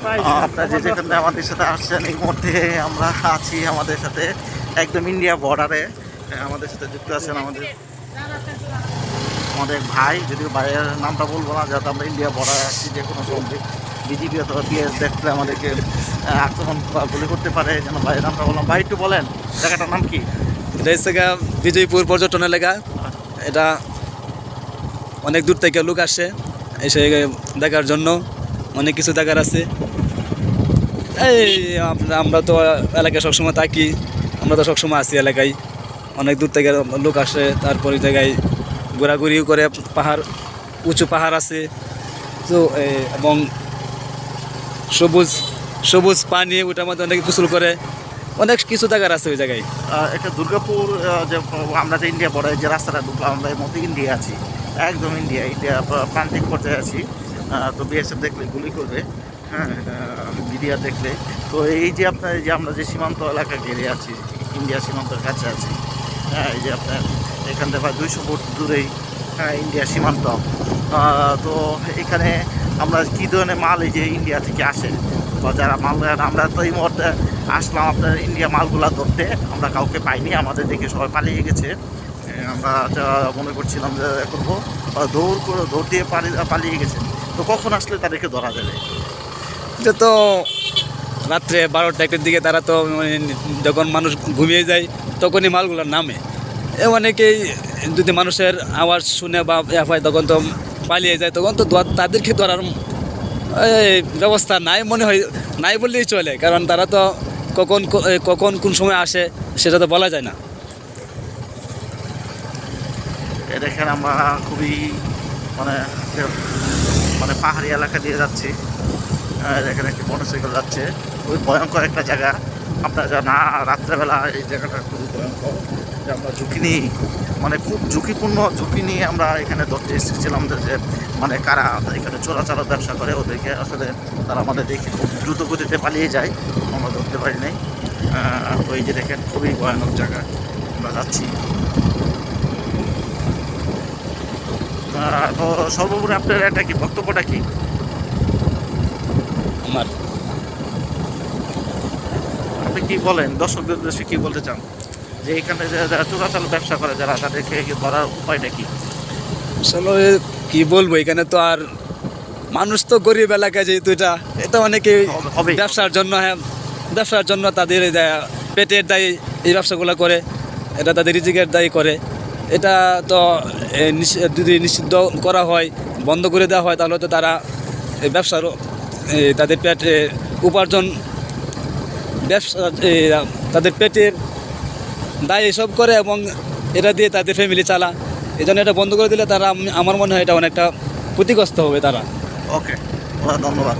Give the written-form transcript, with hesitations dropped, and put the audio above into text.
আপনারা যে যেখানে আমাদের সাথে আসছেন, এই মুহূর্তে আমরা আছি আমাদের সাথে একদম ইন্ডিয়া বর্ডারে। আমাদের সাথে যুক্ত আছেন আমাদের আমাদের ভাই, যদিও ভাইয়ের নামটা বলবো না, যাতে আমরা ইন্ডিয়া বর্ডারে আসছি। যে কোনো সময় বিজিবি অথবা পিএস দেখলে আমাদেরকে আক্রমণ বা গুলি করতে পারে, যেন ভাইয়ের নামটা বললাম। ভাই একটু বলেন জায়গাটার নাম কি? এটা হচ্ছে বিজয়পুর পর্যটন এলাকা। এটা অনেক দূর থেকে লোক আসে এসে দেখার জন্য, অনেক কিছু দেখার আছে। এই আমরা তো এলাকায় সবসময় থাকি, আমরা তো সবসময় আছি এলাকায়। অনেক দূর থেকে লোক আসে, তারপরে জায়গায় ঘোরাঘুরি করে। পাহাড়, উঁচু পাহাড় আছে তো, এবং সবুজ সবুজ পানি, ওটার মধ্যে অনেক গোসল করে, অনেক কিছু দেখার আছে ওই জায়গায়। একটা দুর্গাপুর, যে আমরা যে ইন্ডিয়া বর্ডারে যে রাস্তাটা ঢুকলাম, আমরা এর মধ্যে ইন্ডিয়া আছি, একদম ইন্ডিয়া প্রান্তিক পর্যায়ে আছি। তো বিএসএফ দেখলে গুলি করবে, হ্যাঁ, মিডিয়া দেখলে। তো এই যে আপনার এই যে আমরা যে সীমান্ত এলাকা ঘিরে আছি, ইন্ডিয়া সীমান্তের কাছে আছি, হ্যাঁ, এই যে আপনার এখান থেকে প্রায় 200 ফুট দূরেই, হ্যাঁ, ইন্ডিয়া সীমান্ত। তো এখানে আমরা কী ধরনের মাল এই যে ইন্ডিয়া থেকে আসে বা যারা মাল, আমরা তো এই মুহূর্তে আসলাম আপনার ইন্ডিয়া মালগুলা ধরতে, আমরা কাউকে পাইনি, আমাদের দেখে সবাই পালিয়ে গেছে। আমরা মনে করছিলাম যে করবো, দৌড় দিয়ে পালিয়ে গেছে। তো কখন আসলে তাদেরকে ধরা যাবে? এটা তো রাত্রে 12টা-1টার দিকে তারা তো মানে যখন মানুষ ঘুমিয়ে যায় তখনই মালগুলোর নামে। অনেকেই যদি মানুষের আওয়াজ শুনে বা হয় তখন তো পালিয়ে যায়, তখন তো তাদেরকে ধরার ব্যবস্থা নাই মনে হয়, নাই বললেই চলে। কারণ তারা তো কখন কোন সময় আসে সেটা তো বলা যায় না। দেখেন আমরা খুবই মানে মানে পাহাড়ি এলাকা দিয়ে যাচ্ছি। দেখেন একটি মোটরসাইকেল যাচ্ছে, খুবই ভয়ঙ্কর একটা জায়গা। আপনার না রাত্রেবেলা এই জায়গাটা খুবই ভয়ঙ্কর, যে আমরা ঝুঁকি নিই, মানে খুব ঝুঁকিপূর্ণ ঝুঁকি নিয়ে আমরা এখানে ধরতে এসেছিলাম। যে মানে কারা এখানে চোরাচালার ব্যবসা করে, ওদেরকে আসলে তারা আমাদের দেখে খুব দ্রুত গতিতে পালিয়ে যায়, আমরা ধরতে পারি নাই। তো এই যে দেখেন খুবই ভয়ানক জায়গা আমরা যাচ্ছি। তো সর্বোপরি আপনার এটা কি বক্তব্যটা কি? আমার আপনি কি বলেন, দর্শকদের উদ্দেশ্যে কি বলতে চান, যে এখানে যারা চোরাচাল ব্যবসা করে যারা, তাদেরকে ধরার উপায়টা কি? আসলে কি বলবো, এখানে তো আর মানুষ তো গরিব এলাকা, যেহেতু এটা অনেকে হবে ব্যবসার জন্য, হ্যাঁ, ব্যবসার জন্য তাদের পেটের দায়ী এই ব্যবসাগুলো করে, এটা তাদের রিজিকের দায়ী করে। এটা তো যদি নিষিদ্ধ করা হয়, বন্ধ করে দেওয়া হয়, তাহলে তো তারা এই ব্যবসার তাদের পেটে উপার্জন, ব্যবসা তাদের পেটের দায় এসব করে এবং এটা দিয়ে তাদের ফ্যামিলি চালা। এই জন্য এটা বন্ধ করে দিলে তারা, আমার মনে হয় এটা অনেকটা ক্ষতিগ্রস্ত হবে তারা। ওকে, ধন্যবাদ।